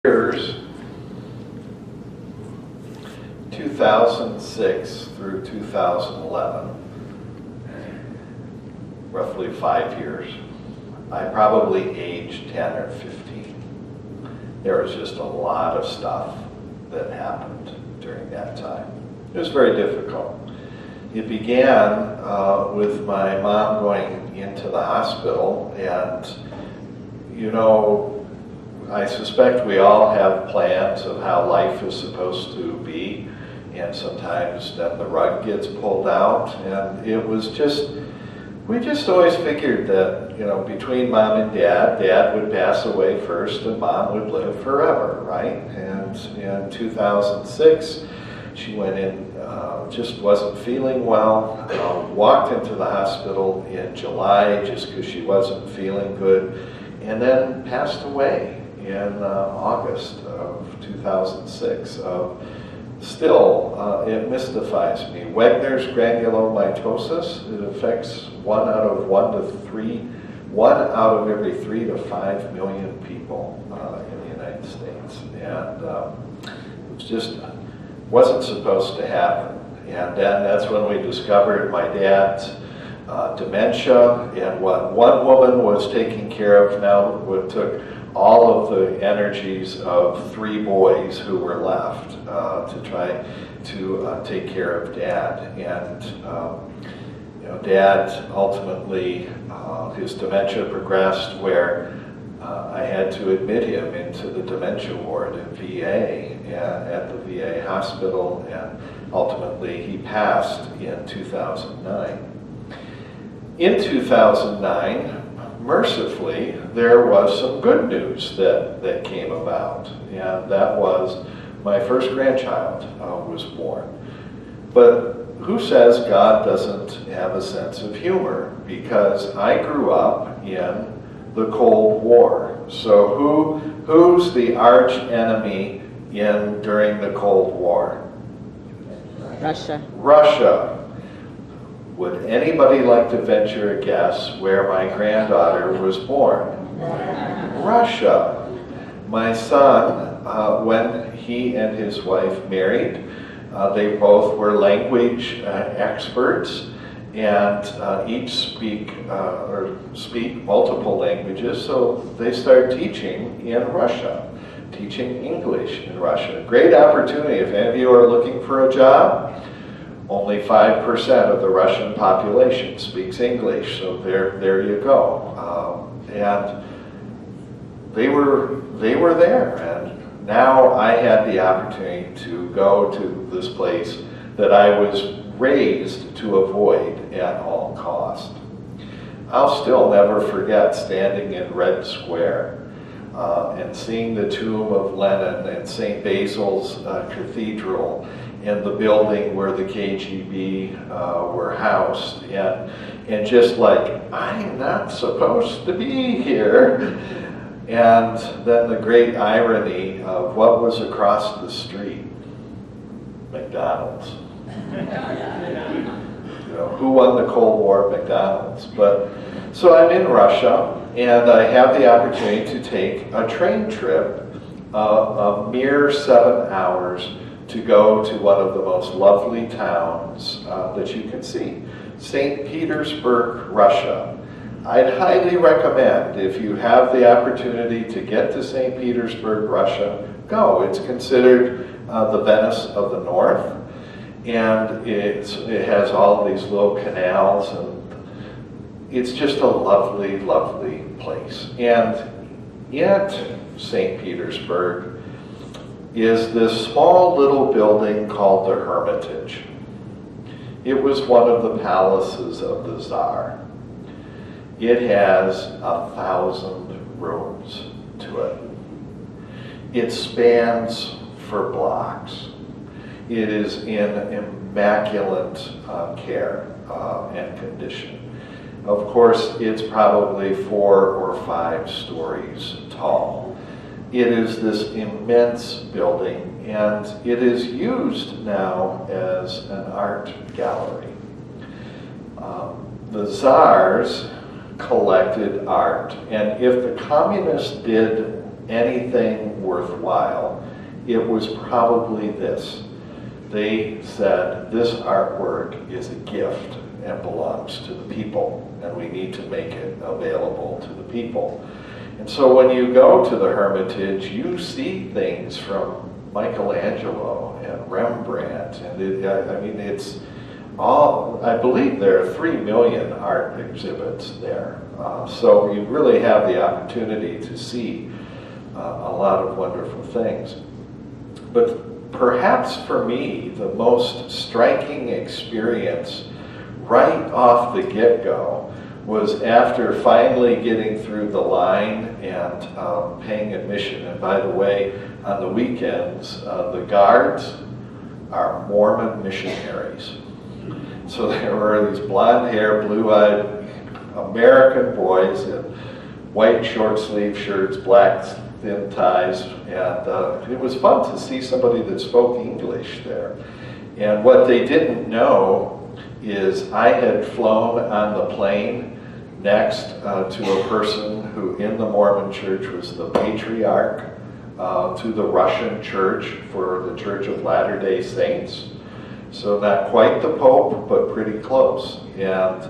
Years 2006 through 2011, roughly 5 years, I probably aged 10 or 15. There was just a lot of stuff that happened during that time. It was very difficult. It began with my mom going into the hospital, and you know, I suspect we all have plans of how life is supposed to be, and sometimes then the rug gets pulled out, and it was just, we just always figured that, you know, between mom and dad would pass away first and mom would live forever, right? And in 2006, she went in, just wasn't feeling well, walked into the hospital in July just because she wasn't feeling good, and then passed away in August of 2006. Still, it mystifies me. Wegener's granulomatosis, it affects one out of every 3 to 5 million people in the United States. And it just wasn't supposed to happen. And then that's when we discovered my dad's dementia, and what one woman was taking care of now what took all of the energies of 3 boys who were left to try to take care of Dad. And you know, Dad ultimately, his dementia progressed where I had to admit him into the dementia ward at VA, at the VA hospital, and ultimately he passed in 2009. In 2009, mercifully, there was some good news that came about, and that was my first grandchild was born. But who says God doesn't have a sense of humor? Because I grew up in the Cold War. So who's the arch enemy during the Cold War? Russia. Russia. Would anybody like to venture a guess where my granddaughter was born? Russia. My son, when he and his wife married, they both were language experts, and each speak multiple languages, so they started teaching in Russia, teaching English in Russia. Great opportunity if any of you are looking for a job. Only 5% of the Russian population speaks English, so there you go. And they were there, and now I had the opportunity to go to this place that I was raised to avoid at all cost. I'll still never forget standing in Red Square and seeing the tomb of Lenin and St. Basil's Cathedral, in the building where the KGB were housed, and just like, I'm not supposed to be here. And then the great irony of what was across the street, McDonald's. You know, who won the Cold War? McDonald's. But so I'm in Russia, and I have the opportunity to take a train trip, a mere 7 hours, to go to one of the most lovely towns that you can see, St. Petersburg, Russia. I'd highly recommend, if you have the opportunity to get to St. Petersburg, Russia, go. It's considered the Venice of the North, and it has all these little canals, and it's just a lovely, lovely place. And yet, St. Petersburg is this small little building called the Hermitage. It was one of the palaces of the Tsar. It has 1,000 rooms to it. It spans for blocks. It is in immaculate care and condition. Of course, it's probably 4 or 5 stories tall. It is this immense building, and it is used now as an art gallery. The Tsars collected art, and if the communists did anything worthwhile, it was probably this. They said, this artwork is a gift and belongs to the people, and we need to make it available to the people. And so when you go to the Hermitage, you see things from Michelangelo and Rembrandt, and it's all, I believe there are 3 million art exhibits there. So you really have the opportunity to see a lot of wonderful things. But perhaps for me, the most striking experience right off the get-go was after finally getting through the line and paying admission. And by the way, on the weekends, the guards are Mormon missionaries. So there were these blonde-haired, blue-eyed American boys in white short-sleeve shirts, black thin ties, and it was fun to see somebody that spoke English there. And what they didn't know is I had flown on the plane next to a person who in the Mormon church was the patriarch to the Russian church for the Church of Latter-day Saints. So not quite the Pope, but pretty close. And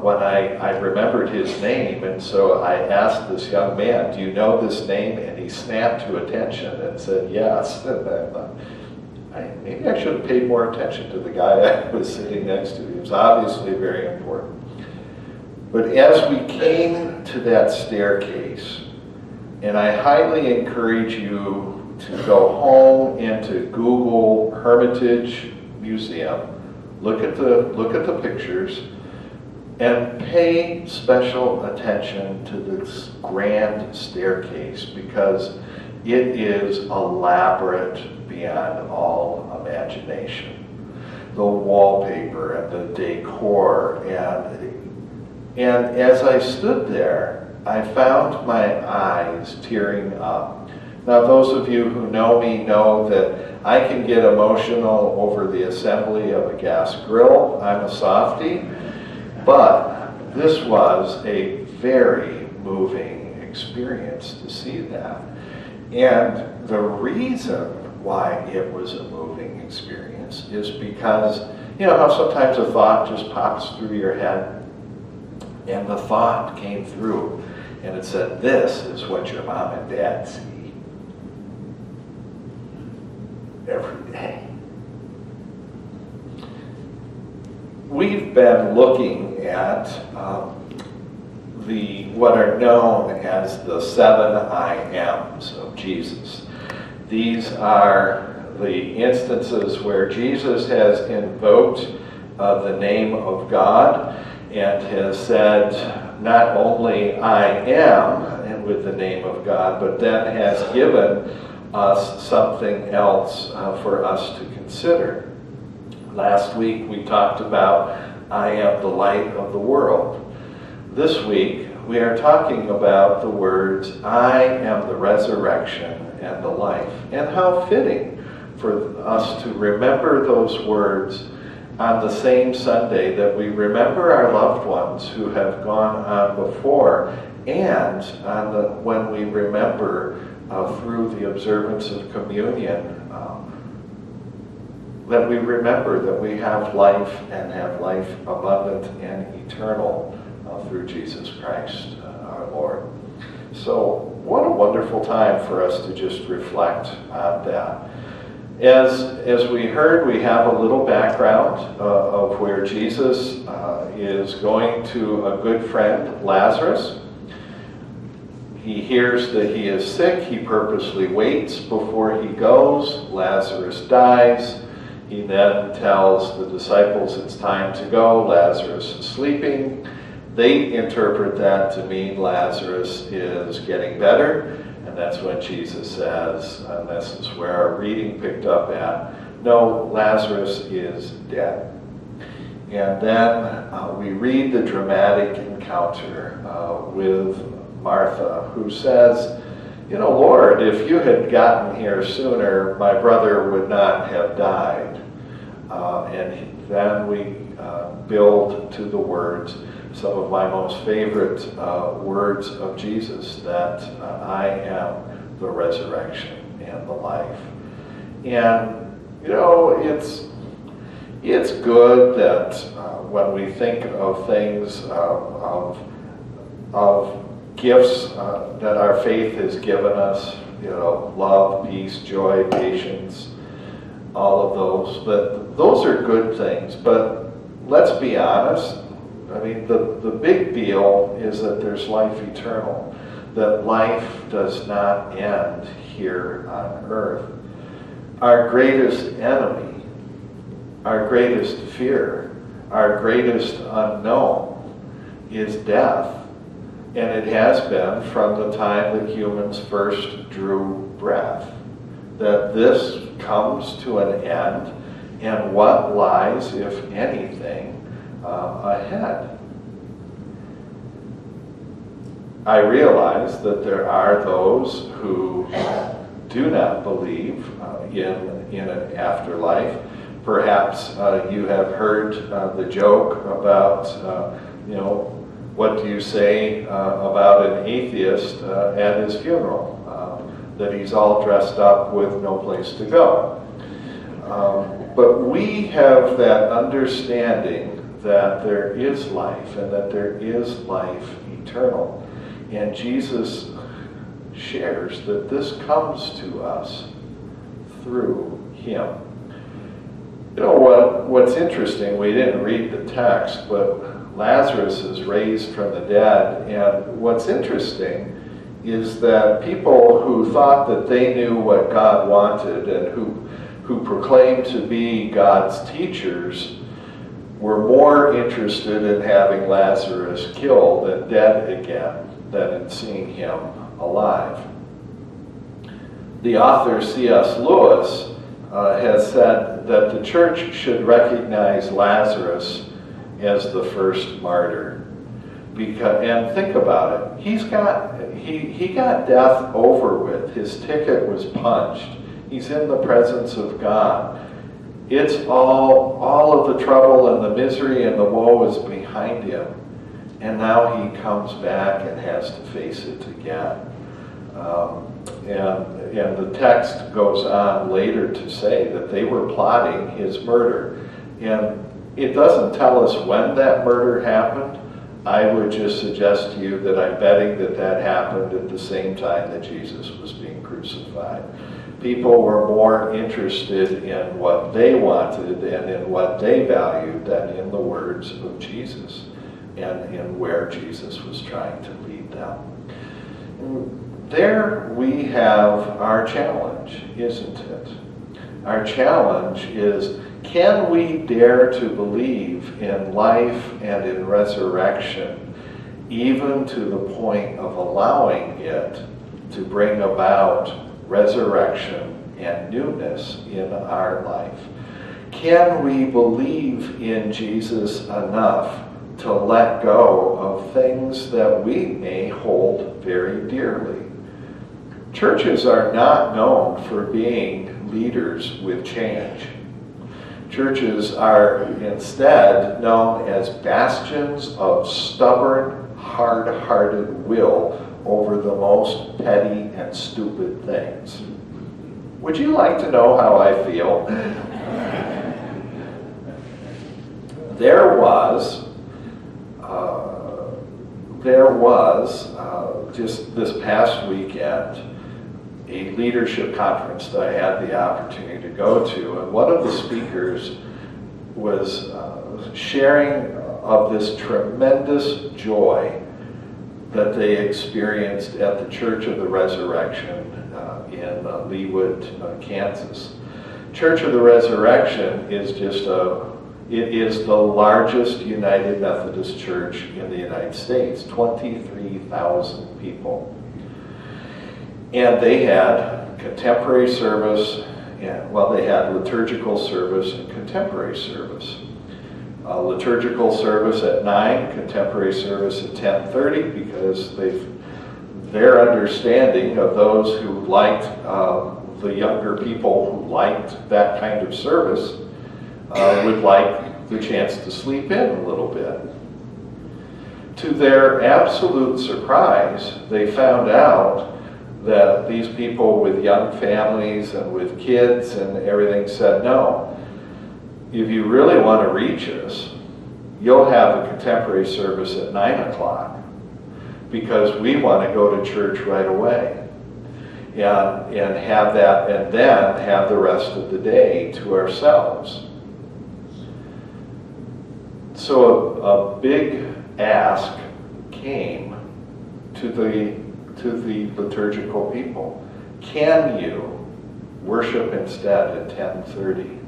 when I remembered his name, and so I asked this young man, do you know this name? And he snapped to attention and said, yes. And I thought, maybe I should have paid more attention to the guy I was sitting next to. He was obviously very important. But as we came to that staircase, and I highly encourage you to go home and to Google Hermitage Museum, look at the pictures, and pay special attention to this grand staircase, because it is elaborate beyond all imagination. The wallpaper and the decor, and as I stood there, I found my eyes tearing up. Now, those of you who know me know that I can get emotional over the assembly of a gas grill. I'm a softie, but this was a very moving experience to see that. And the reason why it was a moving experience is because, you know how sometimes a thought just pops through your head? And the thought came through, and it said, this is what your mom and dad see every day. We've been looking at what are known as the 7 I Ams of Jesus. These are the instances where Jesus has invoked the name of God and has said not only I am, and with the name of God, but then has given us something else for us to consider. Last week we talked about I am the light of the world. This week we are talking about the words I am the resurrection and the life, and how fitting for us to remember those words on the same Sunday that we remember our loved ones who have gone on before, and when we remember through the observance of communion, that we remember that we have life and have life abundant and eternal through Jesus Christ our Lord. So what a wonderful time for us to just reflect on that. As we heard, we have a little background of where Jesus is going to a good friend, Lazarus. He hears that he is sick. He purposely waits before he goes. Lazarus dies. He then tells the disciples it's time to go. Lazarus is sleeping. They interpret that to mean Lazarus is getting better. And that's when Jesus says, and this is where our reading picked up at, no, Lazarus is dead. And then we read the dramatic encounter with Martha, who says, you know, Lord, if you had gotten here sooner, my brother would not have died. And then we build to the words, some of my most favorite words of Jesus, that I am the resurrection and the life. And, you know, it's good that when we think of things, of gifts that our faith has given us, you know, love, peace, joy, patience, all of those, that those are good things. But let's be honest, I mean, the big deal is that there's life eternal, that life does not end here on earth. Our greatest enemy, our greatest fear, our greatest unknown is death. And it has been from the time that humans first drew breath, that this comes to an end, and what lies, if anything, ahead. I realize that there are those who do not believe in an afterlife. Perhaps you have heard the joke about, you know, what do you say about an atheist at his funeral? That he's all dressed up with no place to go. But we have that understanding that there is life and that there is life eternal. And Jesus shares that this comes to us through him. You know what's interesting, we didn't read the text, but Lazarus is raised from the dead, and what's interesting is that people who thought that they knew what God wanted and who proclaimed to be God's teachers were more interested in having Lazarus killed and dead again than in seeing him alive. The author C.S. Lewis has said that the church should recognize Lazarus as the first martyr. And think about it, he got death over with. His ticket was punched. He's in the presence of God. It's all of the trouble and the misery and the woe is behind him. And now he comes back and has to face it again. And the text goes on later to say that they were plotting his murder. And it doesn't tell us when that murder happened. I would just suggest to you that I'm betting that happened at the same time that Jesus was being crucified. People were more interested in what they wanted and in what they valued than in the words of Jesus and in where Jesus was trying to lead them. There we have our challenge, isn't it? Our challenge is, can we dare to believe in life and in resurrection, even to the point of allowing it to bring about resurrection and newness in our life? Can we believe in Jesus enough to let go of things that we may hold very dearly? Churches are not known for being leaders with change. Churches are instead known as bastions of stubborn, hard-hearted will over the most petty and stupid things. Would you like to know how I feel? There was just this past weekend a leadership conference that I had the opportunity to go to, and one of the speakers was sharing of this tremendous joy that they experienced at the Church of the Resurrection in Leawood, Kansas. Church of the Resurrection is it is the largest United Methodist Church in the United States, 23,000 people. And they had contemporary service, they had liturgical service and contemporary service. Liturgical service at 9, contemporary service at 10:30, because their understanding of those who liked, the younger people who liked that kind of service would like the chance to sleep in a little bit. To their absolute surprise, they found out that these people with young families and with kids and everything said, no, if you really want to reach us, you'll have a contemporary service at 9 o'clock because we want to go to church right away and have that, and then have the rest of the day to ourselves. So a big ask came to the liturgical people. Can you worship instead at 10:30?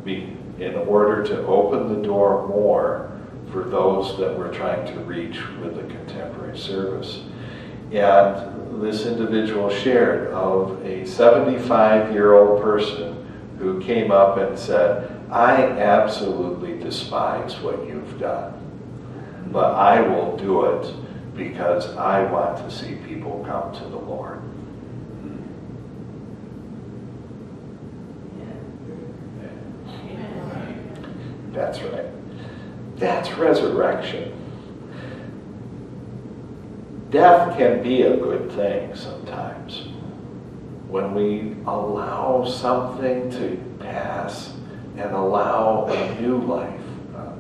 In order to open the door more for those that we're trying to reach with the contemporary service. And this individual shared of a 75-year-old person who came up and said, I absolutely despise what you've done, but I will do it because I want to see people come to the Lord. That's right. That's resurrection. Death can be a good thing sometimes when we allow something to pass and allow a new life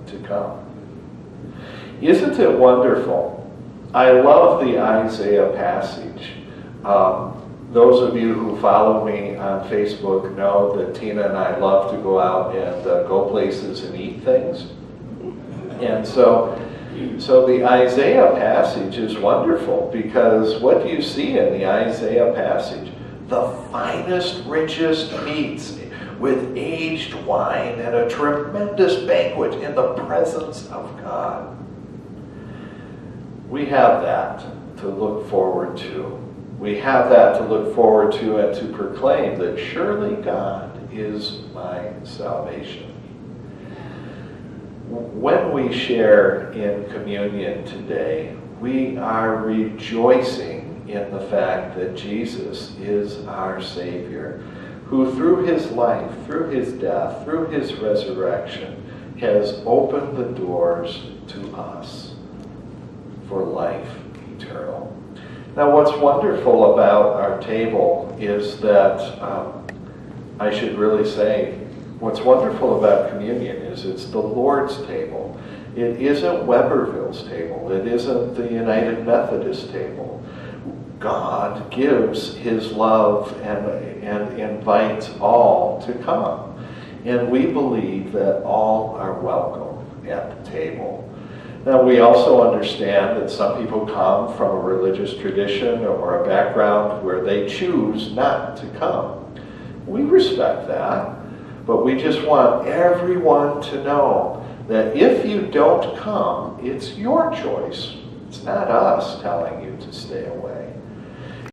to come. Isn't it wonderful? I love the Isaiah passage. Those of you who follow me on Facebook know that Tina and I love to go out and go places and eat things. And so the Isaiah passage is wonderful because what do you see in the Isaiah passage? The finest, richest meats with aged wine and a tremendous banquet in the presence of God. We have that to look forward to. We have that to look forward to and to proclaim that surely God is my salvation. When we share in communion today, we are rejoicing in the fact that Jesus is our Savior, who through his life, through his death, through his resurrection, has opened the doors to us for life eternal. Now, what's wonderful about our table is that, I should really say, what's wonderful about communion is it's the Lord's table. It isn't Webberville's table. It isn't the United Methodist table. God gives his love and invites all to come. And we believe that all are welcome at the table. Now, we also understand that some people come from a religious tradition or a background where they choose not to come. We respect that, but we just want everyone to know that if you don't come, it's your choice. It's not us telling you to stay away.